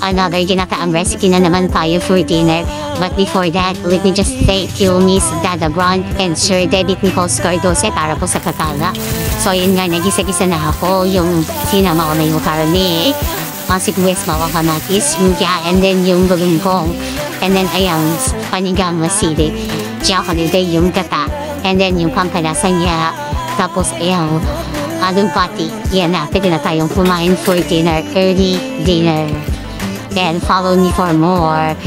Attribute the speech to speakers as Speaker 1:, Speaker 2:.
Speaker 1: another ginataang recipe na naman tayo for dinner. But before that, let me just thank you Miss Dada Bron and Sir David Nichols Cardose para po sa katala. So yun nga, nagisa-gisa na ako yung sinama ko na yung karne, sibuyas, bawang, kamatis, luya, and then yung bulungkong. And then ayang panigang masili. Diyan ko yung gata. And then yung pampalasa niya. Tapos ayang alumpati. Yan na, pwede na tayong kumain for dinner, early dinner. Then follow me for more.